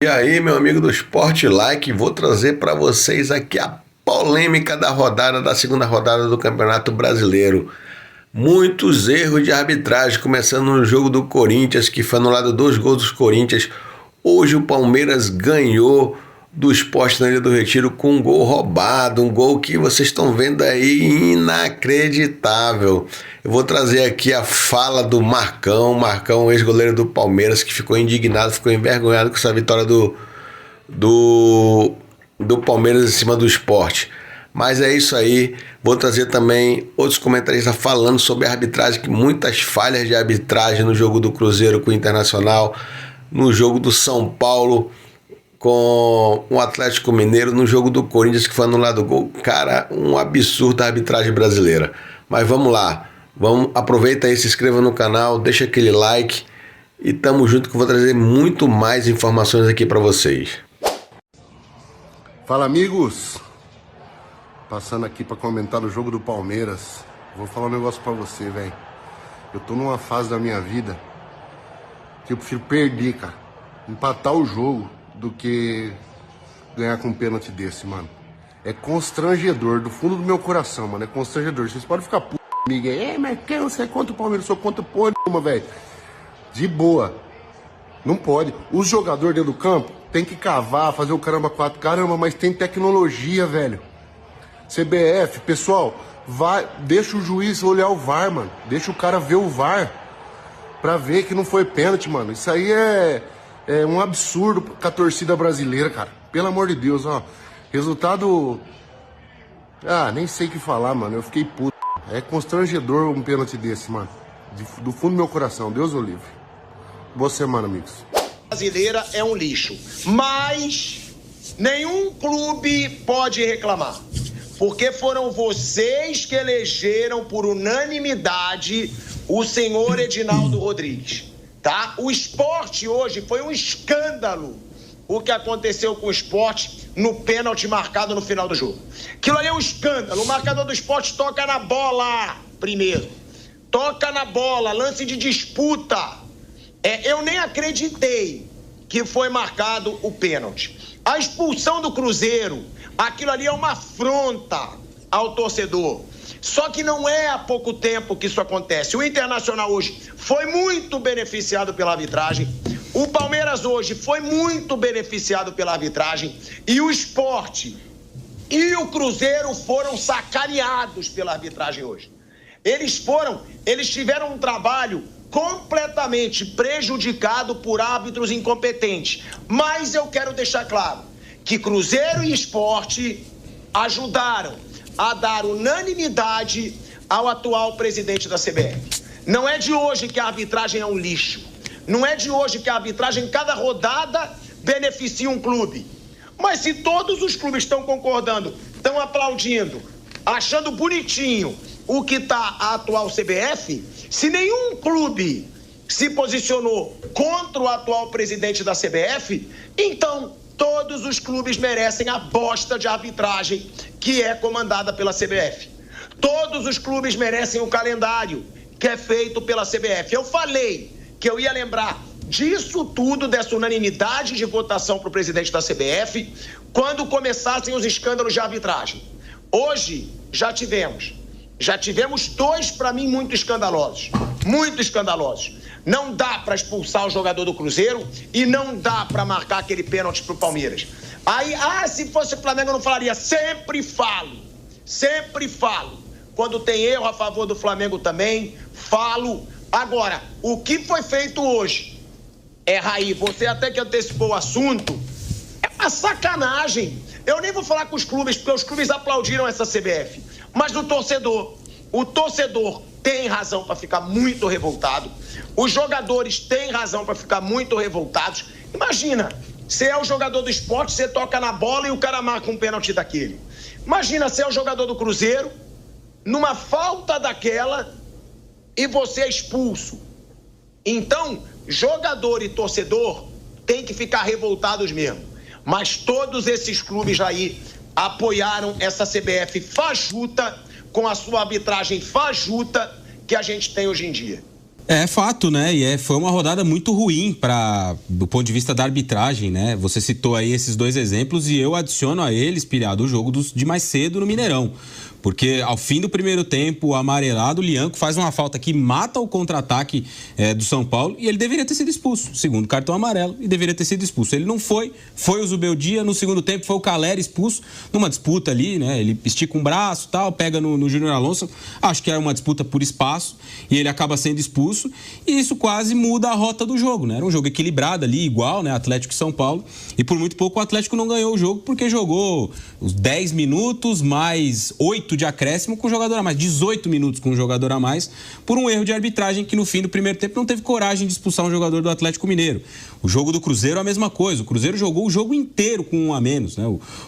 E aí, meu amigo do Sport Like, vou trazer para vocês aqui a polêmica da segunda rodada do Campeonato Brasileiro. Muitos erros de arbitragem, começando no jogo do Corinthians, que foi anulado 2 gols do Corinthians. Hoje o Palmeiras ganhou do Sport na Ilha do Retiro com um gol roubado, um gol que vocês estão vendo aí inacreditável. Eu vou trazer aqui a fala do Marcão, ex-goleiro do Palmeiras, que ficou indignado, ficou envergonhado com essa vitória do Palmeiras em cima do Sport. Mas é isso aí, vou trazer também outros comentaristas falando sobre a arbitragem, que muitas falhas de arbitragem no jogo do Cruzeiro com o Internacional, no jogo do São Paulo com o Atlético Mineiro, no jogo do Corinthians que foi anulado o gol. Cara, um absurdo a arbitragem brasileira. Mas vamos lá, aproveita aí, se inscreva no canal, deixa aquele like e tamo junto que eu vou trazer muito mais informações aqui para vocês. Fala, amigos, passando aqui para comentar o jogo do Palmeiras. Vou falar um negócio para você, velho. Eu tô numa fase da minha vida que eu prefiro perder, cara, empatar o jogo, do que ganhar com um pênalti desse, mano. É constrangedor, do fundo do meu coração, mano, é constrangedor. Vocês podem ficar puto comigo aí, mas quem você é contra o Palmeiras? Eu sou contra porra nenhuma, velho. De boa. Não pode. Os jogadores dentro do campo tem que cavar, fazer o caramba 4. Caramba, mas tem tecnologia, velho. CBF, pessoal, deixa o juiz olhar o VAR, mano. Deixa o cara ver o VAR pra ver que não foi pênalti, mano. Isso aí é um absurdo com a torcida brasileira, cara. Pelo amor de Deus, ó. Resultado... nem sei o que falar, mano. Eu fiquei puto. É constrangedor um pênalti desse, mano. Do fundo do meu coração. Deus o livre. Boa semana, amigos. Brasileira é um lixo. Mas nenhum clube pode reclamar. Porque foram vocês que elegeram por unanimidade o senhor Edinaldo Rodrigues. Tá? O Sport hoje foi um escândalo o que aconteceu com o Sport no pênalti marcado no final do jogo. Aquilo ali é um escândalo. O marcador do Sport toca na bola primeiro. Toca na bola, lance de disputa. Eu nem acreditei que foi marcado o pênalti. A expulsão do Cruzeiro, aquilo ali é uma afronta ao torcedor. Só que não é há pouco tempo que isso acontece. O Internacional hoje foi muito beneficiado pela arbitragem. O Palmeiras hoje foi muito beneficiado pela arbitragem. E o Sport e o Cruzeiro foram sacaneados pela arbitragem hoje. Eles tiveram um trabalho completamente prejudicado por árbitros incompetentes. Mas eu quero deixar claro que Cruzeiro e Sport ajudaram a dar unanimidade ao atual presidente da CBF. Não é de hoje que a arbitragem é um lixo. Não é de hoje que a arbitragem, cada rodada, beneficia um clube. Mas se todos os clubes estão concordando, estão aplaudindo, achando bonitinho o que está a atual CBF, se nenhum clube se posicionou contra o atual presidente da CBF, então todos os clubes merecem a bosta de arbitragem que é comandada pela CBF. Todos os clubes merecem o calendário que é feito pela CBF. Eu falei que eu ia lembrar disso tudo, dessa unanimidade de votação para o presidente da CBF, quando começassem os escândalos de arbitragem. Hoje já tivemos 2, para mim, muito escandalosos. Muito escandalosos. Não dá para expulsar o jogador do Cruzeiro e não dá para marcar aquele pênalti pro Palmeiras. Aí, se fosse o Flamengo eu não falaria. Sempre falo. Quando tem erro a favor do Flamengo também, falo. Agora, o que foi feito hoje, Raí, você até que antecipou o assunto, é uma sacanagem. Eu nem vou falar com os clubes, porque os clubes aplaudiram essa CBF. Mas o torcedor tem razão para ficar muito revoltado. Os jogadores têm razão para ficar muito revoltados. Imagina, você é o jogador do Sport, você toca na bola e o cara marca um pênalti daquele. Imagina, você é o jogador do Cruzeiro, numa falta daquela, e você é expulso. Então, jogador e torcedor tem que ficar revoltados mesmo. Mas todos esses clubes aí apoiaram essa CBF fajuta, com a sua arbitragem fajuta que a gente tem hoje em dia. É fato, né? E foi uma rodada muito ruim do ponto de vista da arbitragem, né? Você citou aí esses dois exemplos e eu adiciono a eles, Pilhado, o jogo de mais cedo no Mineirão. Porque ao fim do primeiro tempo, o amarelado, o Lianco, faz uma falta que mata o contra-ataque do São Paulo e ele deveria ter sido expulso. Segundo cartão amarelo e deveria ter sido expulso. Ele não foi o Zubeldia. No segundo tempo foi o Calera expulso numa disputa ali, né? Ele estica um braço e tal, pega no Júnior Alonso. Acho que era uma disputa por espaço e ele acaba sendo expulso. E isso quase muda a rota do jogo, né? Era um jogo equilibrado ali, igual, né? Atlético e São Paulo. E por muito pouco o Atlético não ganhou o jogo porque jogou os 10 minutos mais 8 de acréscimo com um jogador a mais, 18 minutos com um jogador a mais, por um erro de arbitragem que no fim do primeiro tempo não teve coragem de expulsar um jogador do Atlético Mineiro. O jogo do Cruzeiro é a mesma coisa, o Cruzeiro jogou o jogo inteiro com um a menos, né?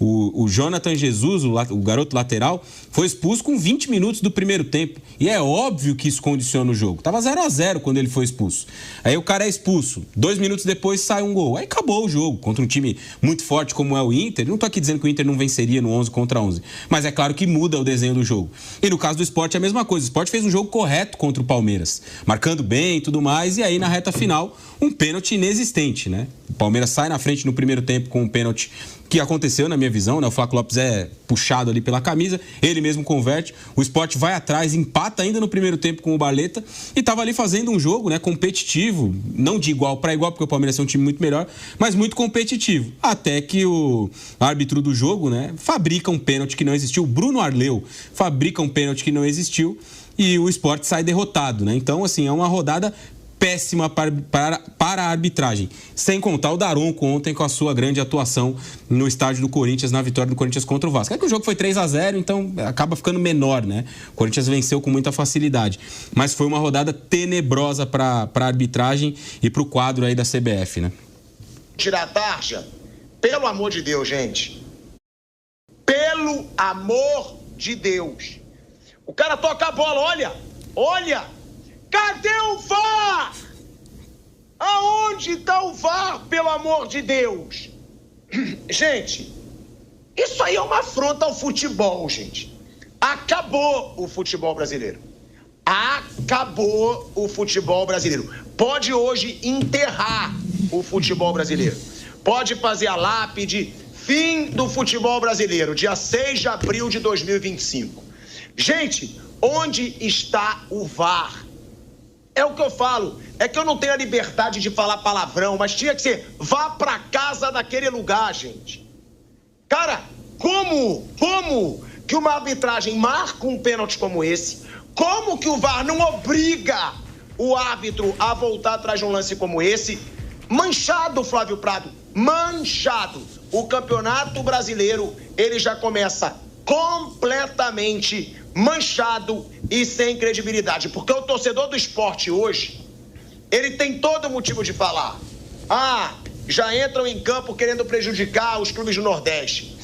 O Jonathan Jesus, o garoto lateral, foi expulso com 20 minutos do primeiro tempo, e é óbvio que isso condiciona o jogo. Tava 0-0 quando ele foi expulso. Aí o cara é expulso, 2 minutos depois sai um gol, aí acabou o jogo, contra um time muito forte como é o Inter. Não tô aqui dizendo que o Inter não venceria no 11 contra 11, mas é claro que muda o desenho do jogo. E no caso do Sport é a mesma coisa. O Sport fez um jogo correto contra o Palmeiras, marcando bem e tudo mais, e aí na reta final um pênalti inexistente, né? O Palmeiras sai na frente no primeiro tempo com um pênalti que aconteceu, na minha visão, né? O Flaco Lopes é puxado ali pela camisa, ele mesmo converte, o Sport vai atrás, empata ainda no primeiro tempo com o Barleta e estava ali fazendo um jogo, né, competitivo, não de igual para igual, porque o Palmeiras é um time muito melhor, mas muito competitivo, até que o árbitro do jogo, né, fabrica um pênalti que não existiu, Bruno Arleu fabrica um pênalti que não existiu e o Sport sai derrotado, né? Então, assim, é uma rodada péssima para a arbitragem. Sem contar o Daronco ontem com a sua grande atuação no estádio do Corinthians, na vitória do Corinthians contra o Vasco. É que o jogo foi 3-0, então acaba ficando menor, né? O Corinthians venceu com muita facilidade. Mas foi uma rodada tenebrosa para a arbitragem e para o quadro aí da CBF, né? Tirar a tarja? Pelo amor de Deus, gente. Pelo amor de Deus. O cara toca a bola, olha! Cadê o VAR? Aonde está o VAR, pelo amor de Deus? Gente, isso aí é uma afronta ao futebol, gente. Acabou o futebol brasileiro. Acabou o futebol brasileiro. Pode hoje enterrar o futebol brasileiro. Pode fazer a lápide, fim do futebol brasileiro, dia 6 de abril de 2025. Gente, onde está o VAR? É o que eu falo, é que eu não tenho a liberdade de falar palavrão, mas tinha que ser, vá pra casa daquele lugar, gente. Cara, como que uma arbitragem marca um pênalti como esse? Como que o VAR não obriga o árbitro a voltar atrás de um lance como esse? Manchado, Flávio Prado, manchado. O Campeonato Brasileiro, ele já começa completamente manchado e sem credibilidade, porque o torcedor do esporte hoje, ele tem todo motivo de falar. Já entram em campo querendo prejudicar os clubes do Nordeste.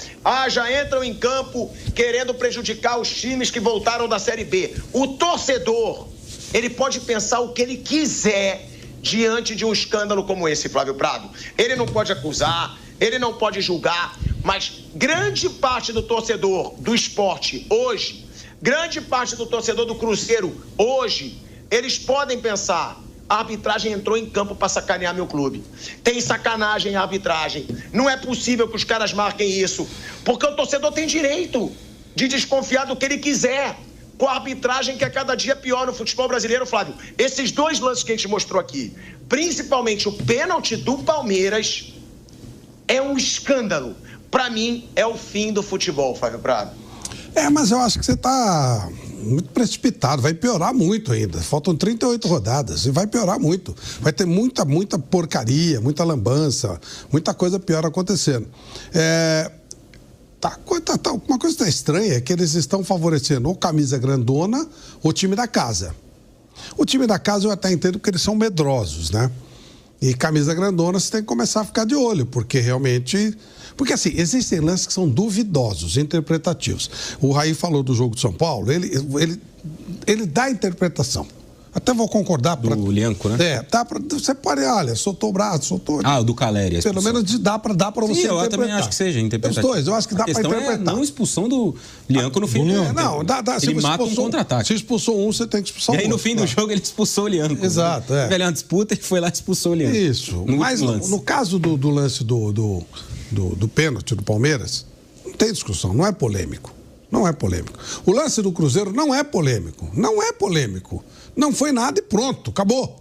Já entram em campo querendo prejudicar os times que voltaram da Série B. O torcedor, ele pode pensar o que ele quiser diante de um escândalo como esse, Flávio Prado. Ele não pode acusar, ele não pode julgar, mas grande parte do torcedor do esporte hoje, grande parte do torcedor do Cruzeiro hoje, eles podem pensar, a arbitragem entrou em campo para sacanear meu clube. Tem sacanagem a arbitragem. Não é possível que os caras marquem isso, porque o torcedor tem direito de desconfiar do que ele quiser com a arbitragem que é cada dia pior no futebol brasileiro, Flávio. Esses dois lances que a gente mostrou aqui, principalmente o pênalti do Palmeiras, é um escândalo. Para mim, é o fim do futebol, Flávio Prado. Mas eu acho que você está muito precipitado, vai piorar muito ainda. Faltam 38 rodadas e vai piorar muito. Vai ter muita porcaria, muita lambança, muita coisa pior acontecendo. Uma coisa que está estranha é que eles estão favorecendo ou camisa grandona ou time da casa. O time da casa eu até entendo porque eles são medrosos, né? E camisa grandona você tem que começar a ficar de olho, porque realmente... Porque, assim, existem lances que são duvidosos, interpretativos. O Raí falou do jogo de São Paulo, ele dá interpretação. Até vou concordar. Do Lianco, né? Você pode, olha, soltou o braço, soltou... O do Caleri. Pelo menos dá pra você interpretar. Eu também acho que seja interpretativo. Os dois, eu acho que dá pra interpretar. É não expulsão do Lianco no fim do jogo. Não, dá. Ele mata um contra-ataque. Se expulsou um, você tem que expulsar o outro. E aí no fim do jogo ele expulsou o Lianco. Exato, Teve ali uma disputa e foi lá e expulsou o Lianco. Isso. Mas no caso do lance do pênalti do Palmeiras, não tem discussão, não é polêmico. Não é polêmico. O lance do Cruzeiro não é polêmico. Não é polêmico. Não foi nada e pronto, acabou.